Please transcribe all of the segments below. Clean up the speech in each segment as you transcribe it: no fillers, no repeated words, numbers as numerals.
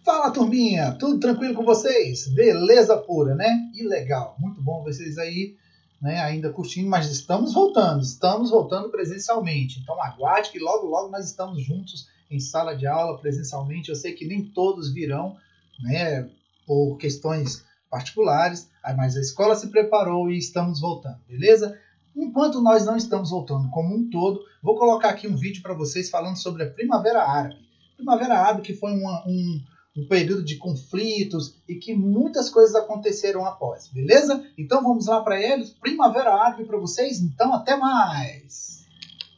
Fala, turminha! Tudo tranquilo com vocês? Beleza pura, né? E legal, muito bom vocês aí, né, ainda curtindo, mas estamos voltando presencialmente. Então aguarde que logo, logo nós estamos juntos em sala de aula presencialmente. Eu sei que nem todos virão, né, por questões particulares, mas a escola se preparou e estamos voltando, beleza? Enquanto nós não estamos voltando como um todo, vou colocar aqui um vídeo para vocês falando sobre a Primavera Árabe. Primavera Árabe que foi um período de conflitos e que muitas coisas aconteceram após, beleza? Então vamos lá para eles. Primavera Árabe para vocês, então até mais!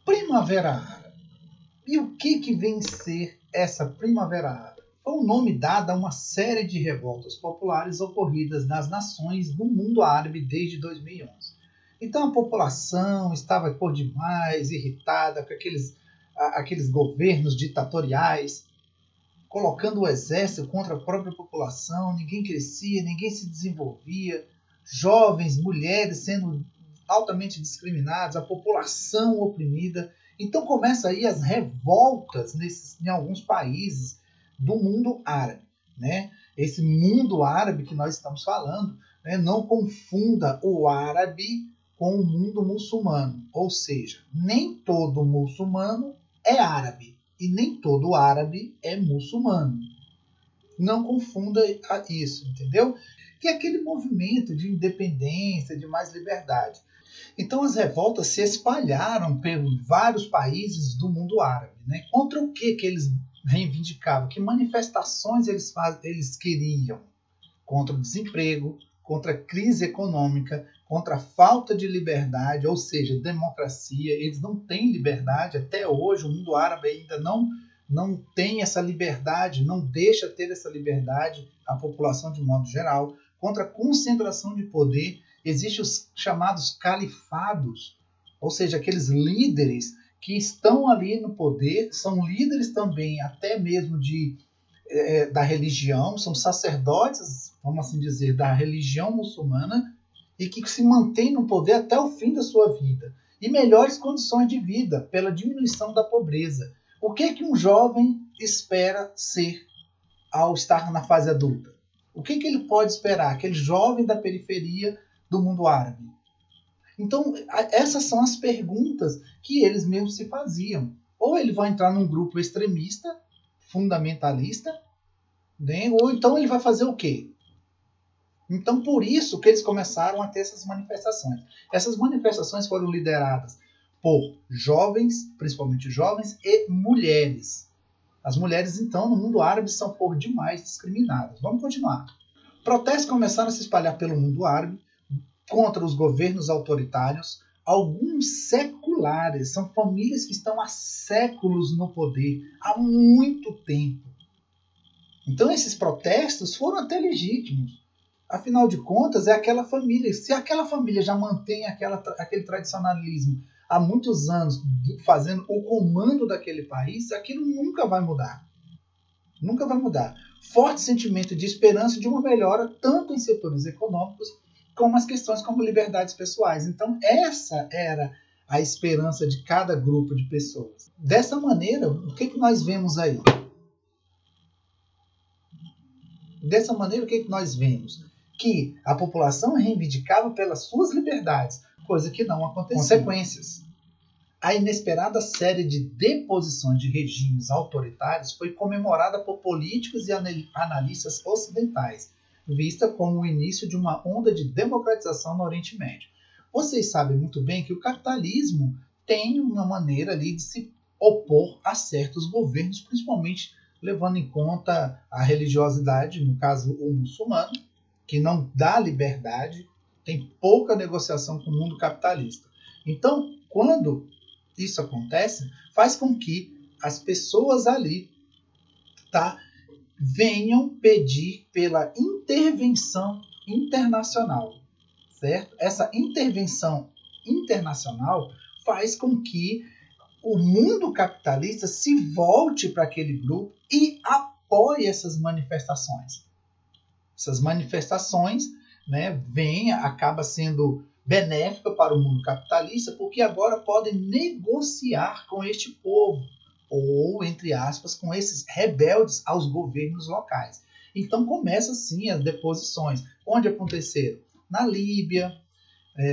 Primavera Árabe. E o que vem ser essa Primavera Árabe? Foi um nome dado a uma série de revoltas populares ocorridas nas nações do mundo árabe desde 2011. Então a população estava por demais irritada com aqueles governos ditatoriais, colocando o exército contra a própria população, ninguém crescia, ninguém se desenvolvia, jovens, mulheres sendo altamente discriminadas, a população oprimida. Então começa aí as revoltas em alguns países do mundo árabe, né? Esse mundo árabe que nós estamos falando, né? Não confunda o árabe com o mundo muçulmano, ou seja, nem todo muçulmano é árabe. E nem todo árabe é muçulmano. Não confunda isso, entendeu? Que é aquele movimento de independência, de mais liberdade. Então as revoltas se espalharam por vários países do mundo árabe, né? Contra o que eles reivindicavam? Que manifestações eles queriam? Contra o desemprego, contra a crise econômica, contra a falta de liberdade, ou seja, democracia. Eles não têm liberdade até hoje. O mundo árabe ainda não tem essa liberdade, não deixa ter essa liberdade a população de modo geral. Contra a concentração de poder, existem os chamados califados, ou seja, aqueles líderes que estão ali no poder, são líderes também até mesmo da religião, são sacerdotes, vamos assim dizer, da religião muçulmana, e que se mantém no poder até o fim da sua vida. E melhores condições de vida, pela diminuição da pobreza. O que um jovem espera ser ao estar na fase adulta? O que ele pode esperar? Aquele jovem da periferia do mundo árabe. Então, essas são as perguntas que eles mesmos se faziam. Ou ele vai entrar num grupo extremista, fundamentalista, né? Ou então ele vai fazer o quê? Então, por isso que eles começaram a ter essas manifestações. Essas manifestações foram lideradas por jovens, principalmente jovens, e mulheres. As mulheres, então, no mundo árabe são por demais discriminadas. Vamos continuar. Protestos começaram a se espalhar pelo mundo árabe contra os governos autoritários, alguns seculares. São famílias que estão há séculos no poder, há muito tempo. Então, esses protestos foram até legítimos. Afinal de contas, é aquela família. Se aquela família já mantém aquele tradicionalismo há muitos anos, fazendo o comando daquele país, aquilo nunca vai mudar. Nunca vai mudar. Forte sentimento de esperança de uma melhora, tanto em setores econômicos, como as questões como liberdades pessoais. Então, essa era a esperança de cada grupo de pessoas. Dessa maneira, o que nós vemos aí? Dessa maneira, o que nós vemos? Que a população reivindicava pelas suas liberdades, coisa que não acontecia. Consequências. A inesperada série de deposições de regimes autoritários foi comemorada por políticos e analistas ocidentais, vista como o início de uma onda de democratização no Oriente Médio. Vocês sabem muito bem que o capitalismo tem uma maneira ali de se opor a certos governos, principalmente levando em conta a religiosidade, no caso o muçulmano, que não dá liberdade, tem pouca negociação com o mundo capitalista. Então, quando isso acontece, faz com que as pessoas ali venham pedir pela intervenção internacional, certo? Essa intervenção internacional faz com que o mundo capitalista se volte para aquele grupo e apoie essas manifestações. Essas manifestações, né, acaba sendo benéfica para o mundo capitalista, porque agora podem negociar com este povo, ou, entre aspas, com esses rebeldes aos governos locais. Então começam sim as deposições. Onde aconteceram? Na Líbia,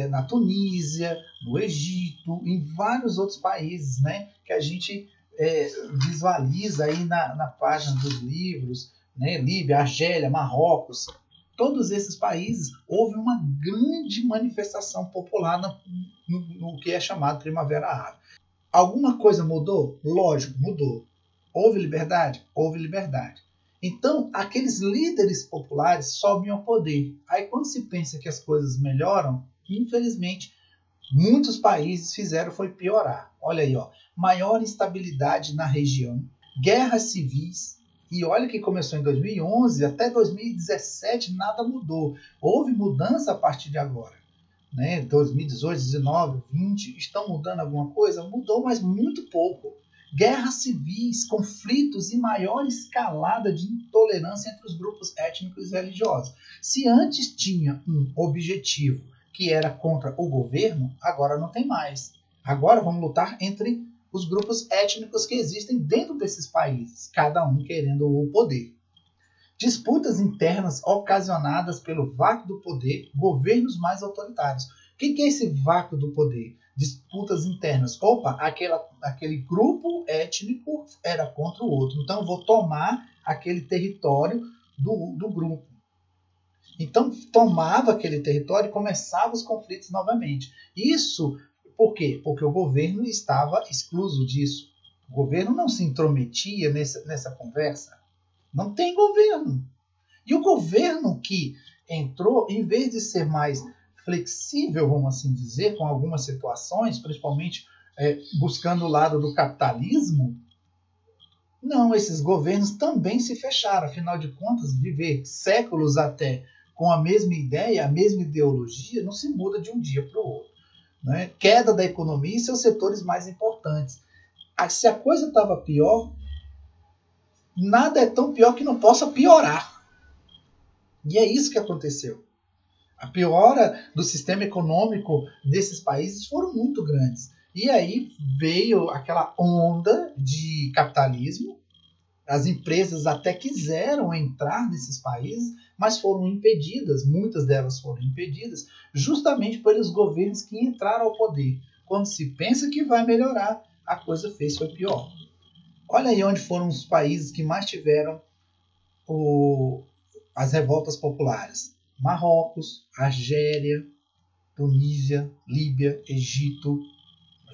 na Tunísia, no Egito, em vários outros países, né, que a gente visualiza aí na página dos livros, né, Líbia, Argélia, Marrocos. Todos esses países houve uma grande manifestação popular no que é chamado Primavera Árabe. Alguma coisa mudou? Lógico, mudou. Houve liberdade? Houve liberdade. Então, aqueles líderes populares sobem ao poder. Aí, quando se pensa que as coisas melhoram, infelizmente, muitos países fizeram foi piorar. Olha aí, ó, maior instabilidade na região, guerras civis. E olha que começou em 2011, até 2017 nada mudou. Houve mudança a partir de agora. Né? 2018, 19, 20, estão mudando alguma coisa? Mudou, mas muito pouco. Guerras civis, conflitos e maior escalada de intolerância entre os grupos étnicos e religiosos. Se antes tinha um objetivo que era contra o governo, agora não tem mais. Agora vamos lutar entre os grupos étnicos que existem dentro desses países, cada um querendo o poder. Disputas internas ocasionadas pelo vácuo do poder, governos mais autoritários. O que é esse vácuo do poder? Disputas internas. Opa, aquele grupo étnico era contra o outro, então eu vou tomar aquele território do grupo. Então tomava aquele território e começavam os conflitos novamente. Isso por quê? Porque o governo estava excluso disso. O governo não se intrometia nessa conversa. Não tem governo. E o governo que entrou, em vez de ser mais flexível, vamos assim dizer, com algumas situações, principalmente buscando o lado do capitalismo, não, esses governos também se fecharam. Afinal de contas, viver séculos até com a mesma ideia, a mesma ideologia, não se muda de um dia para o outro. Né? Queda da economia e seus setores mais importantes. Se a coisa estava pior, nada é tão pior que não possa piorar. E é isso que aconteceu. A piora do sistema econômico desses países foram muito grandes. E aí veio aquela onda de capitalismo. As empresas até quiseram entrar nesses países, mas foram impedidas, muitas delas foram impedidas, justamente pelos governos que entraram ao poder. Quando se pensa que vai melhorar, a coisa foi pior. Olha aí onde foram os países que mais tiveram as revoltas populares. Marrocos, Argélia, Tunísia, Líbia, Egito,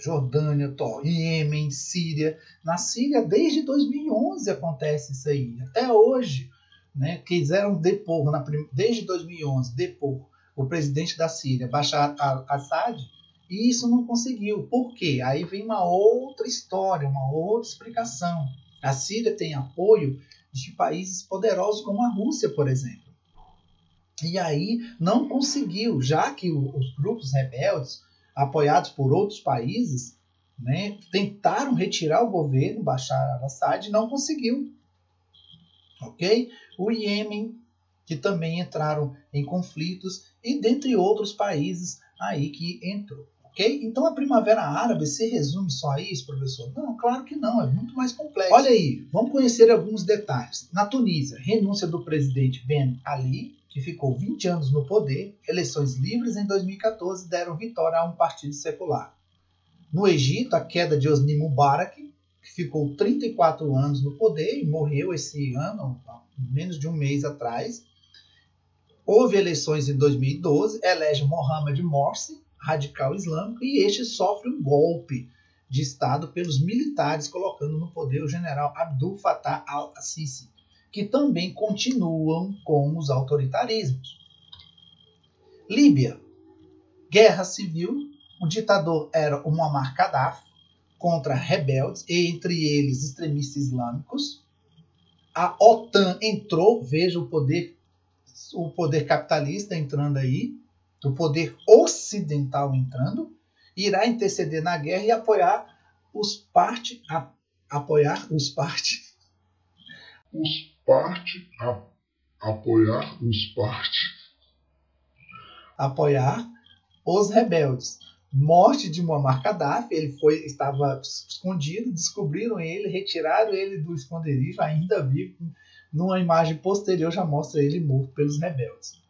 Jordânia, Iêmen, Síria. Na Síria, desde 2011 acontece isso aí, até hoje. Né? Quiseram depor, desde 2011, depor o presidente da Síria, Bashar al-Assad, e isso não conseguiu. Por quê? Aí vem uma outra história, uma outra explicação. A Síria tem apoio de países poderosos como a Rússia, por exemplo. E aí não conseguiu, já que os grupos rebeldes, apoiados por outros países, né, tentaram retirar o governo Bashar al-Assad e não conseguiu. Ok? O Iêmen, que também entraram em conflitos, e dentre outros países aí que entrou. Ok? Então a Primavera Árabe se resume só a isso, professor? Não, claro que não, é muito mais complexo. Olha aí, vamos conhecer alguns detalhes. Na Tunísia, renúncia do presidente Ben Ali, que ficou 20 anos no poder, eleições livres em 2014 deram vitória a um partido secular. No Egito, a queda de Hosni Mubarak, que ficou 34 anos no poder e morreu esse ano, menos de um mês atrás. Houve eleições em 2012, elege Mohamed Morsi, radical islâmico, e este sofre um golpe de Estado pelos militares, colocando no poder o general Abdel Fattah al-Sisi, que também continuam com os autoritarismos. Líbia, guerra civil, o ditador era o Muammar Gaddafi, contra rebeldes, entre eles extremistas islâmicos. A OTAN entrou, veja o poder capitalista entrando aí, o poder ocidental entrando, irá interceder na guerra e apoiar os partes apoiar os rebeldes. morte de Muammar Gaddafi, ele estava escondido, descobriram ele, retiraram ele do esconderijo, ainda vivo. Numa imagem posterior já mostra ele morto pelos rebeldes.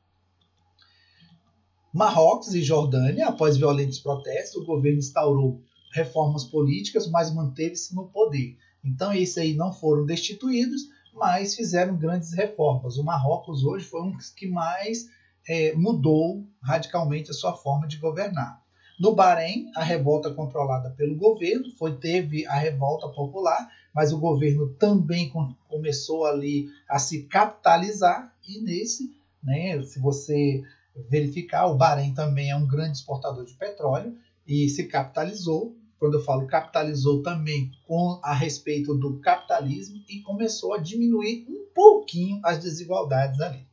Marrocos e Jordânia, após violentos protestos, o governo instaurou reformas políticas, mas manteve-se no poder. Então, esses aí não foram destituídos, mas fizeram grandes reformas. O Marrocos hoje foi um dos que mais mudou radicalmente a sua forma de governar. No Bahrein, a revolta controlada pelo governo, teve a revolta popular, mas o governo também começou ali a se capitalizar, e nesse, né, se você verificar, o Bahrein também é um grande exportador de petróleo e se capitalizou. Quando eu falo capitalizou também a respeito do capitalismo, e começou a diminuir um pouquinho as desigualdades ali.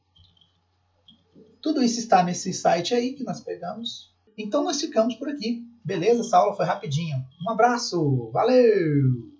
Tudo isso está nesse site aí que nós pegamos. Então nós ficamos por aqui. Beleza? Essa aula foi rapidinho. Um abraço. Valeu!